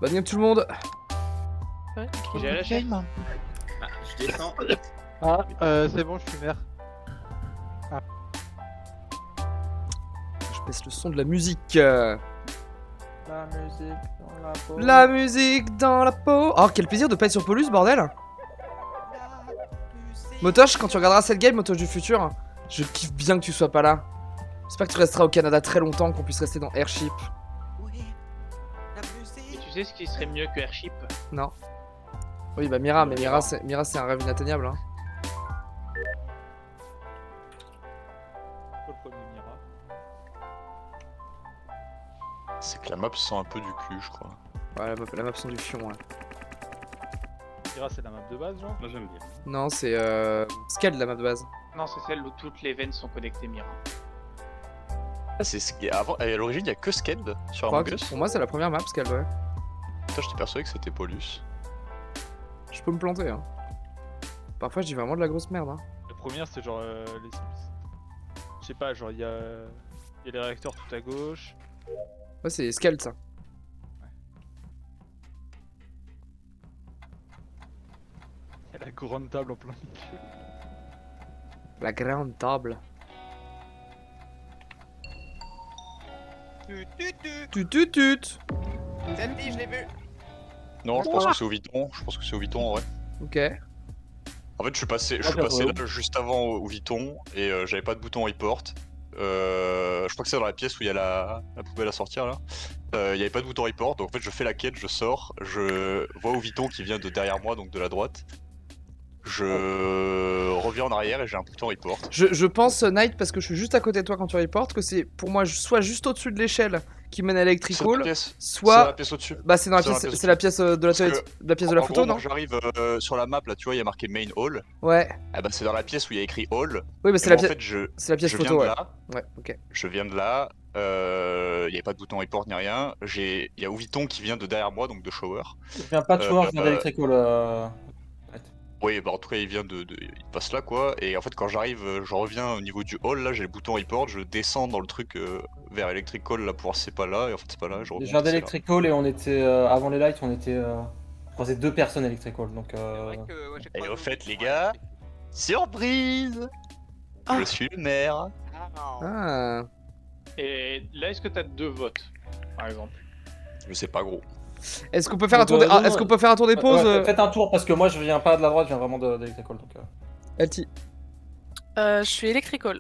Bonne game tout le monde. Ouais. J'ai lâché. Ah, je descends. Ah, c'est bon, je suis maire. Je baisse le son de la musique. La musique dans la peau. La musique dans la peau. Oh, quel plaisir de pas être sur Polus, bordel. Motoche, quand tu regarderas cette game, Motoche du futur, je kiffe bien que tu sois pas là. J'espère que tu resteras au Canada très longtemps, qu'on puisse rester dans Airship. Et tu sais ce qui serait mieux que Airship? Non. Oui, bah Mira, mais Mira, c'est un rêve inatteignable. Hein. Le premier Mira. C'est que la map sent un peu du cul, je crois. Ouais, la map sont du fion. Ouais. Mira, c'est la map de base, genre. Moi j'aime bien. Non, c'est Scald la map de base. Non, c'est celle où toutes les veines sont connectées Mira. Ah, c'est ce qui avant. Et à l'origine, il y a que Sked Je sur crois Among que Us. pour moi, c'est la première map Scald, ouais. Putain, j'étais persuadé que c'était Polus. Je peux me planter. Hein. Parfois, je dis vraiment de la grosse merde. Hein. La première, c'est genre les. Je sais pas, genre il y a les réacteurs tout à gauche. Ouais, c'est Scald ça. Il y a la grande table en plein milieu. La grande table. Tut. Zelda, je l'ai vu. Non, je pense que c'est au Vuitton. Je pense que c'est au Vuitton en vrai. Ok. En fait, je suis passé là juste avant au Vuitton et j'avais pas de bouton report. Je crois que c'est dans la pièce où il y a la poubelle à sortir là. Il y avait pas de bouton report, donc en fait je fais la quête, je sors, je vois au Vuitton qui vient de derrière moi, donc de la droite. Je reviens en arrière et j'ai un bouton report. Je pense, Knight, parce que je suis juste à côté de toi quand tu reportes, que c'est pour moi soit juste au-dessus de l'échelle qui mène à C'est la Electrical, pièce. C'est la soit. pièce au-dessus. Bah, c'est dans la c'est dans la pièce, pièce c'est la pièce de la Parce que, toilette, de la pièce de la En photo, gros, non moi, j'arrive sur la map là, tu vois, il y a marqué Main Hall. Ouais. Ah bah c'est dans la pièce où il y a écrit Hall. Oui, bah, Et c'est la moi, en pièce. fait, C'est la pièce je photo, viens ouais. de là. Ouais, ok. Je viens de là. Il n'y avait pas de bouton report ni rien. Il y a Ouviton qui vient de derrière moi, donc de shower. Je viens pas de shower, je viens d'Electrical. Oui, bah en tout cas, il vient il passe là quoi. Et en fait, quand j'arrive, je reviens au niveau du hall. Là, j'ai le bouton report. Je descends dans le truc vers Electrical là pour voir si c'est pas là. Et en fait, c'est pas là. Je Je remonte, viens c'est là. d'Electrical et on était. Avant les lights, on était. Je croisais 2 personnes Electrical donc. C'est vrai que, ouais, j'ai Et croisé au au fait, Vuitton, les ouais, gars, effectivement. surprise, je suis le maire. Ah. Ah. Et là, est-ce que t'as 2 votes, par exemple? Je sais pas gros. Est-ce qu'on peut faire un tour Donc, des... non, Est-ce qu'on peut faire un tour des pauses Faites un tour parce que moi je viens pas de la droite, je viens vraiment d'Electrical donc. LT. Je suis Electrical.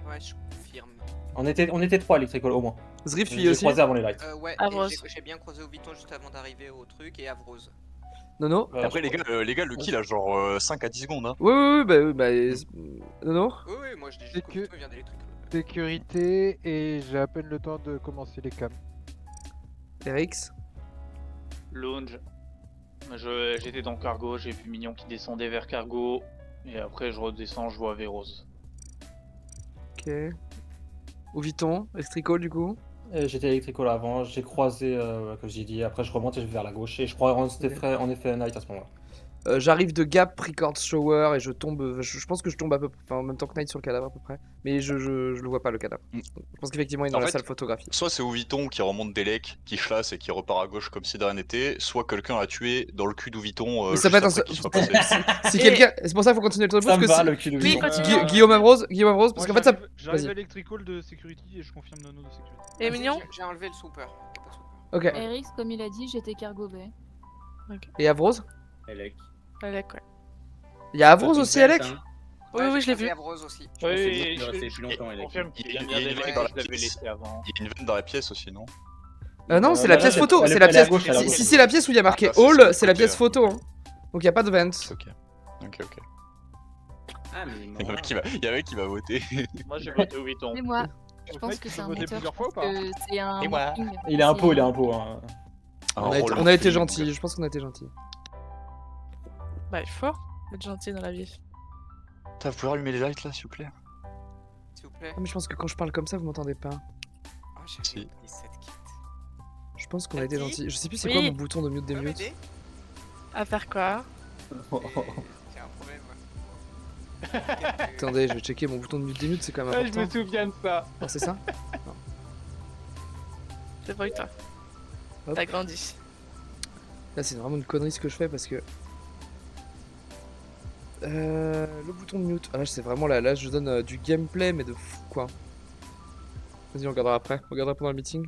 Ouais, je confirme. On était 3 Electrical au moins. Zrif, lui J'ai aussi. croisé avant les lights. Ouais, Avrose. et j'ai bien croisé au Vuitton juste avant d'arriver au truc et Avrose. Nono. Ouais, Après, les gars, le kill a genre 5 à 10 secondes. Hein. Oui, bah. Nono. Oui, moi je dis C'est juste qu'au que- Vuitton vient d'Electrical. Sécurité et j'ai à peine le temps de commencer les cams. RX. Lounge. J'étais dans Cargo, j'ai vu Mignon qui descendait vers Cargo. Et après, je redescends, je vois Vérose. Ok. Au Vuitton, Electrical du coup. J'étais Electrical avant, j'ai croisé, comme j'ai dit, après je remonte et je vais vers la gauche et je crois en effet Night à ce moment-là. J'arrive de Gap, Record Shower et je tombe. Je pense que je tombe à peu en même temps que Knight sur le cadavre à peu près. Mais je le vois pas le cadavre. Mm. Je pense qu'effectivement il est dans En la fait, salle photographie. Soit c'est Ouviton qui remonte des lecs, qui chlasse et qui repart à gauche comme si de rien n'était, soit quelqu'un l'a tué dans le cul d'Ouviton Mais ça peut être un qu'il soit passé. Si Et- quelqu'un. C'est pour ça qu'il faut continuer le tour de Ça pouce me que va si- le cul de Oui, Vuitton. continue. Guillaume Avrose, parce qu'en fait ça. J'arrive Vas-y. à Electrical de Security et je confirme Nono de Security. Et Mignon? J'ai enlevé le super. Y a pas de super. Ok. RX, comme il a dit, j'étais Cargo Bay. Et Avrose. Elec. Alec, ouais. Il y a Avrose aussi, Alec. Oui, Ouais, oui, j'ai je l'ai croisé vu. Avrose aussi. Je pensais Oui, qu'il je restait plus longtemps, Elec. confirme qu'il Il y a vient bien une d'Elec, veine dans la je l'avais pièce. laissé avant. Il y a une veine dans la pièce aussi, non? Non, c'est la pièce elle- photo. elle C'est est- la elle est à pièce. gauche, elle est à Si gauche. si c'est la pièce où il y a marqué Ah, ça, c'est Hall, le c'est la côté, pièce là. photo. Hein. Donc il y a pas de vent. Ok. Ah, mais Il y a un mec qui va voter. Moi, j'ai voté au Vuitton. Et moi, je Au pense fait, que tu c'est peux un voter menteur. plusieurs fois ou pas que c'est un Et moi morphing. Il est un pot, C'est il est un pot. Hein. On a été gentils. Je pense qu'on a été gentils. Bah, il faut être gentil dans la vie. Vous pouvez rallumer les lights là, s'il vous plaît? S'il vous plaît. Ah, mais je pense que quand je parle comme ça, vous m'entendez pas. Oh, j'ai Si. oublié cette kit. Je pense qu'on a été Vas-y. gentils. Je sais plus c'est Oui. quoi mon bouton de mute des Tu peux mutes. m'aider À faire quoi? J'ai un problème. Attendez, je vais checker mon bouton de mute des mutes, c'est quand même important. souviens de ça. Non, c'est ça. Débrouille-toi. Hop. T'as grandi. Là, c'est vraiment une connerie ce que je fais parce que. Le bouton de mute. Ah, là, c'est vraiment là. Là, je donne du gameplay, mais de fou quoi. Vas-y, on regardera après. On regardera pendant le meeting.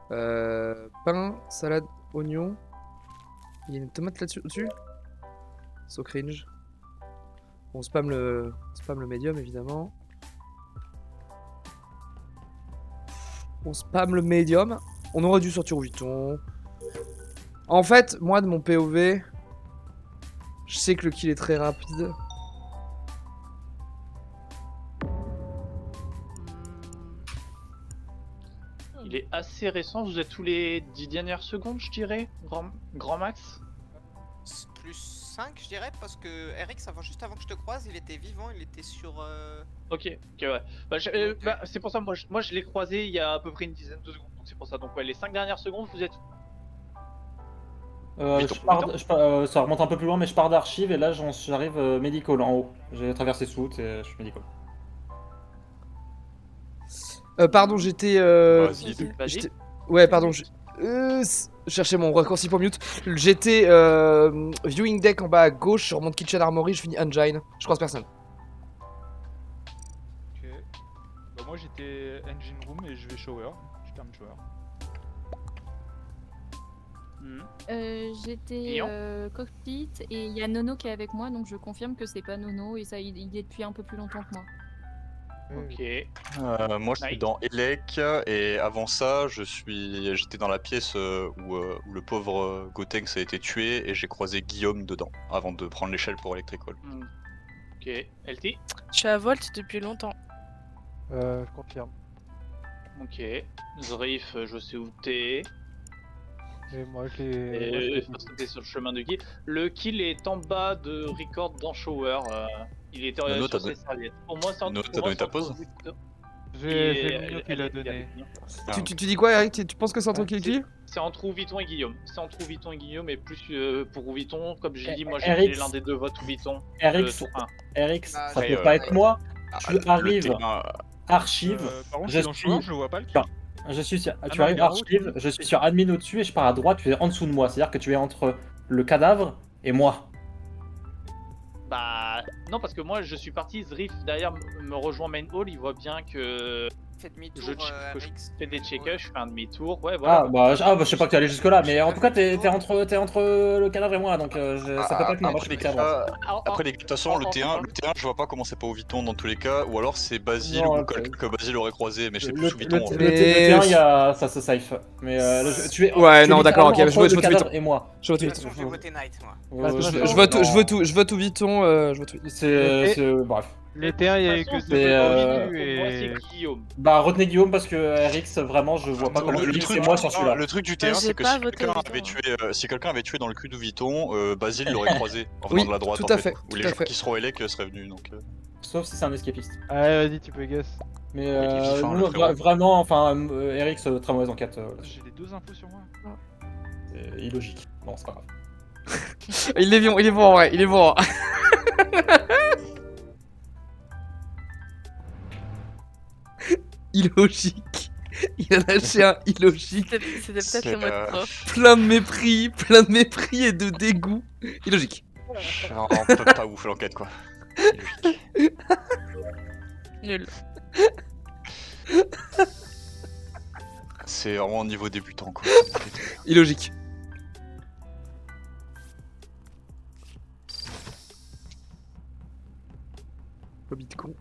Pain, salade, oignon. Il y a une tomate là-dessus au-dessus. So cringe. On spam le médium évidemment. On spam le médium. On aurait dû sortir au Vuitton. En fait, moi de mon POV, je sais que le kill est très rapide. Il est assez récent, vous êtes tous les 10 dernières secondes, je dirais, grand max. Plus 5, je dirais, parce que Eric, juste avant que je te croise, il était vivant, il était sur. Ok, ouais. C'est pour ça, moi je l'ai croisé il y a à peu près une dizaine de secondes, donc c'est pour ça. Donc ouais, les 5 dernières secondes, vous êtes... Ça remonte un peu plus loin, mais je pars d'archives et là j'arrive medical en haut. J'ai traversé sous et je suis medical. Pardon, j'étais. Vas-y. Ouais, pardon. Je cherchais mon raccourci pour mute. J'étais viewing deck en bas à gauche, je remonte kitchen armory, je finis engine. Je croise personne. Ok. Bah, moi j'étais engine room et je vais shower. Je termine shower. J'étais cockpit et il y a Nono qui est avec moi, donc je confirme que c'est pas Nono et ça il est depuis un peu plus longtemps que moi. Ok. Moi je suis Nice. dans Elec et avant ça j'étais dans la pièce où le pauvre Gotenks a été tué et j'ai croisé Guillaume dedans avant de prendre l'échelle pour Electrical. Ok. LT. Je suis à Volt depuis longtemps. Je confirme. Ok. Zrif, je sais où t'es. Et moi je Et l'ai. parce que t'es sur le chemin de kill. Le kill est en bas de record dans shower. Il était Nono, sur t'as ses serviettes. Pour moi, c'est Nono, t'as donné ta pause C'est Mignon qui l'a donné. Ah. Tu dis quoi, Eric? Tu penses que c'est entre qui? C'est entre Ouviton et Guillaume. C'est entre Ouviton et Guillaume, et plus pour Ouviton, comme j'ai dit, moi j'ai Eric. pris l'un des deux votes Ouviton. Eric, sur un. Eric, Ah, ça ouais, peut pas être moi. Tu Le arrives, terrain, archive, Par contre, je je suis dans le suis- shower, je le vois pas le kill. Tiens. tu non, arrives il est en haut, archive, je suis sur admin au-dessus et je pars à droite, tu es en dessous de moi. C'est-à-dire que tu es entre le cadavre et moi. Bah non, parce que moi je suis parti, Zrif derrière me rejoint main hall, il voit bien que Fais demi-tour, je Eric. fais des check-ups, je fais un demi-tour, ouais voilà. Je sais pas que tu allé jusque là, mais en tout cas t'es entre le cadavre et moi, donc ça peut pas être moi. Moi je suis Après, parti à droite. Après, de toute façon, le terrain, je vois pas comment c'est pas au Vuitton dans tous les cas, ou alors c'est Basile Non, ou ok. quelqu'un que Basile aurait croisé, mais je sais Le plus sous Vuitton. en fait. terrain, il y a ça se safe. Mais tu es. Ouais, tu es non, d'accord, ok, littéralement je vote entre le cadavre Vuitton. et moi. Je vote De toute Vuitton. façon, je vais voter Knight, moi. Je vote au Vuitton, je vote Vuitton. Bref. Les terrains, il y a De eu toute que façon, deux c'est, votes Pour et... moi c'est Guillaume. Bah retenez Guillaume parce que RX vraiment je vois pas comment Le il truc, c'est moi sur celui-là. le truc du terrain, j'ai c'est que pas si voté quelqu'un Vuitton, avait hein. tué, si quelqu'un avait tué dans le cul de Vuitton, Basile l'aurait croisé en venant Oui, de la droite tout en à fait. fait, Ou tout les à gens fait. qui seront Elec seraient venus donc. Sauf si c'est un escapiste. Allez, vas-y, tu peux guess. Mais Il est vif, hein, le frérot. vraiment enfin RX très mauvaise enquête. J'ai les deux infos sur moi. C'est illogique. Bon c'est pas grave. Il est bon, en vrai, il est bon. Illogique. Il a lâché un illogique. C'était peut-être le mot de prof. Plein de mépris et de dégoût. Illogique. Vraiment pas ouf l'enquête quoi. Nul. C'est vraiment au niveau débutant quoi. Illogique. Hobby de con.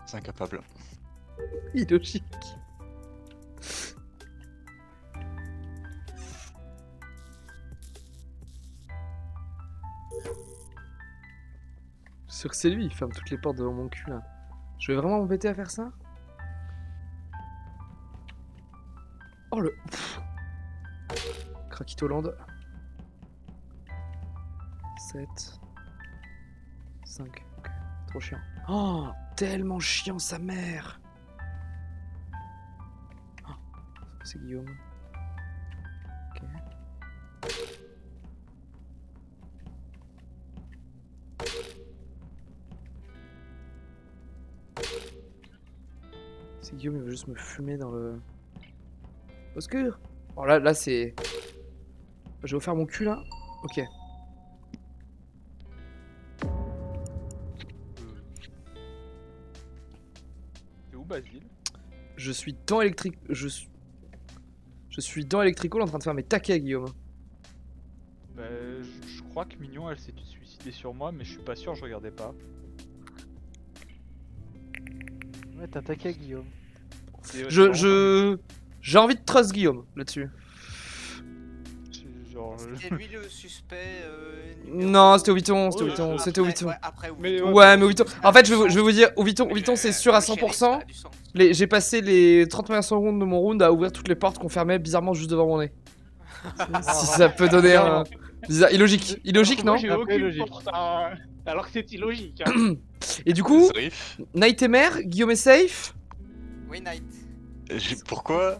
C'est incapable. Illogique. Sûr que c'est lui, il ferme toutes les portes devant mon cul là. Je vais vraiment m'embêter à faire ça? Oh le... Krakitoland. 7... 5... Ok, trop chiant. Oh, tellement chiant sa mère. Oh, c'est Guillaume. Ok. C'est Guillaume, il veut juste me fumer dans le... Au secours. Oh là c'est... J'ai offert mon cul là. Ok. C'est où Basile? Je suis dans électrique... Je suis dans Electrical en train de faire mes taquets, Guillaume. Bah, je crois que Mignon elle s'est suicidée sur moi, mais je suis pas sûr, je regardais pas. Ouais, t'as attaqué Guillaume. J'ai envie de trust Guillaume là-dessus. Genre... C'était lui le suspect. Non, c'était Oviton, c'était Ouais, Oviton, c'était Oviton. Ouais, après Mais Oviton. Ouais, mais Oviton. En fait, je vais vous dire, Oviton c'est sûr à Le shérif, 100%. ça a du sens. J'ai passé les 30 premières secondes de mon round à ouvrir toutes les portes qu'on fermait bizarrement juste devant mon nez. Si ça peut donner un... Bizarre. Illogique, non? Moi j'ai Après, aucune logique. porte, hein. Alors que c'est illogique. Hein. Et du coup, Zrif. Night est mère, Guillaume est safe. Oui, Knight. Pourquoi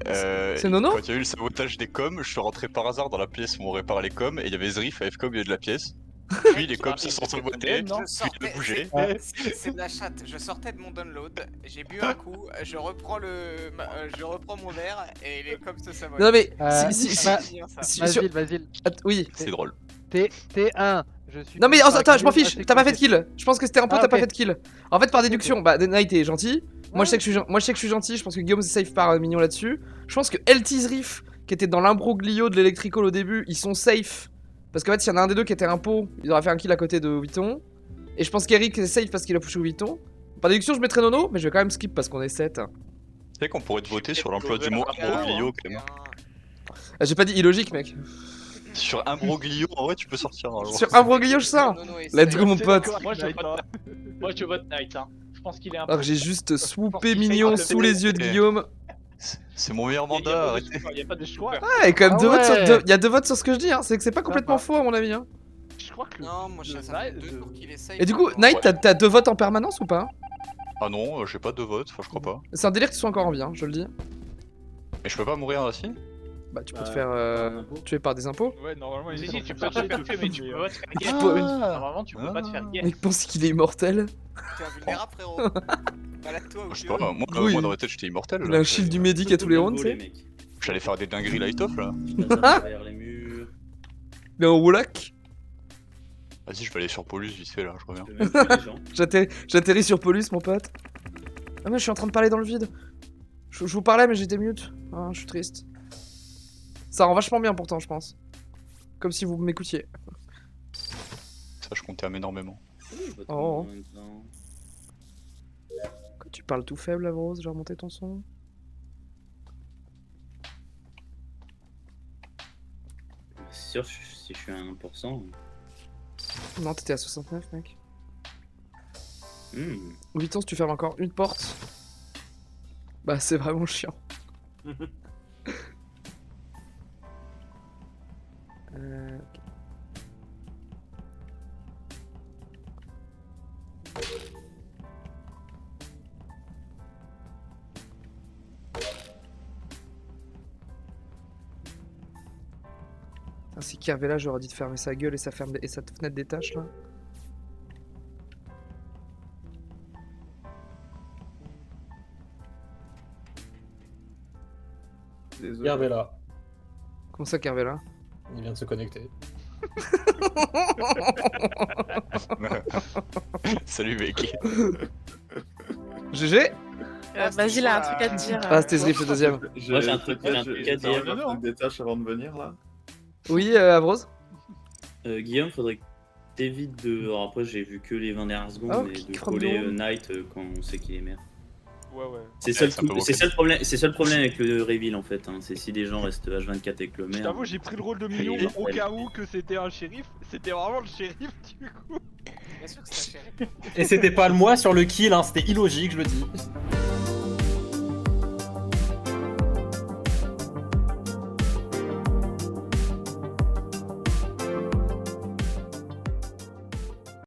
C'est Nono? Quand il y a eu le sabotage des coms, je suis rentré par hasard dans la pièce où on répare les coms et il y avait Zrif AFK au milieu de la pièce. Puis les coms se sont sabotés, non puis il a bougé. C'est de la chatte. Je sortais de mon download, j'ai bu un coup, je reprends mon verre et les coms se sabotent. Non mais, Basile, oui. C'est drôle. T1. Je suis Non mais pas attends, je m'en Guillaume fiche, à tes t'as pas fait de côtés. kill. Je pense que c'était un peu, Ah, t'as pas ok. fait de kill. En fait, par déduction, bah Night est gentil. Moi je sais que je suis gentil, je pense que Guillaume c'est safe par Mignon là-dessus. Je pense que LT's Riff, qui était dans l'imbroglio de l'Electrical au début, ils sont safe. Parce qu'en fait, s'il y en a un des deux qui était un pot, il aurait fait un kill à côté de Oviton. Et je pense qu'Eric est safe parce qu'il a pushé Oviton. Par déduction, je mettrais Nono, mais je vais quand même skip parce qu'on est 7. Tu sais qu'on pourrait te voter sur l'emploi du mot imbroglio quand même. J'ai pas dit illogique, mec. Sur imbroglio, en vrai, tu peux sortir un jour. Sur imbroglio, je sors. Let's go, mon pote. Moi je vote Knight. Hein. Je pense qu'il est un Alors peu. que j'ai juste swoopé qu'il Mignon fait sous les yeux de Guillaume. C'est mon meilleur mandat, arrêtez. Il n'y a pas de choix. Ah, et quand même Ah deux votes ouais. sur il y a 2 votes sur ce que je dis, hein. C'est que c'est pas complètement va. faux à mon avis. Hein. Je crois que Non, moi ça fait 2 pour qu'il essaye. Et du coup, Night, t'as 2 votes en permanence ou pas? Ah non, j'ai pas de vote, enfin je crois pas. C'est un délire que tu sois encore en vie, hein, je le dis. Mais je peux pas mourir aussi? Bah, tu peux te Par faire un impôt. tuer par des impôts. Ouais, normalement il Si, est si, censé tu peux te faire tuer, mais tu peux pas te faire Ah. guet. Normalement, tu peux pas te faire guet. Mec pense qu'il est immortel. T'es invulnérable, frérot. Balade-toi Je sais ou pas, Oui. moi dans la tête j'étais immortel. Il là, a un shield du médic à tous les rounds, tu sais. J'allais faire des dingueries light off là. Derrière les murs. Mais en Wallach, Vas-y, je vais aller sur Paulus vite fait là, je reviens. Je peux même tuer les gens. j'atterris sur Paulus, mon pote. Ah, mais je suis en train de parler dans le vide. Je vous parlais, mais j'étais mute. Ah, je suis triste. Ça rend vachement bien pourtant, je pense. Comme si vous m'écoutiez. Ça, je comptais énormément. Oui, votre Oh. nom en même temps. Quand tu parles tout faible, Avrose, j'ai remonté ton son. C'est sûr, si je suis à 1%. Non, t'étais à 69, mec. Hmm. Viton, si tu fermes encore une porte, bah c'est vraiment chiant. Ok. Putain, si Kervella, j'aurais dit de fermer sa gueule et sa fenêtre des tâches là. Kervella, Comment ça, Kervella? il vient de se connecter. Salut mec. GG? Basile a un truc à te dire. Ah, c'était Zrif le deuxième. Moi, j'ai un truc à dire. Des tâches avant de venir là. Oui, Avrose? Guillaume, faudrait que t'évites de. Alors après, j'ai vu que les 20 dernières secondes, Oh, mais kick de from the coller room. Knight quand on sait qu'il est maire. Ouais, ouais. C'est ça, c'est un peu c'est ça le problème. C'est ça le problème avec le reveal en fait. Hein. C'est si des gens restent H24 avec le Je maire. t'avoue, j'ai pris le rôle de Mignon Et- au cas où que c'était un shérif. C'était vraiment le shérif du coup. Bien sûr que c'est un shérif. Et c'était pas le moi sur le kill, hein, c'était illogique, je le dis.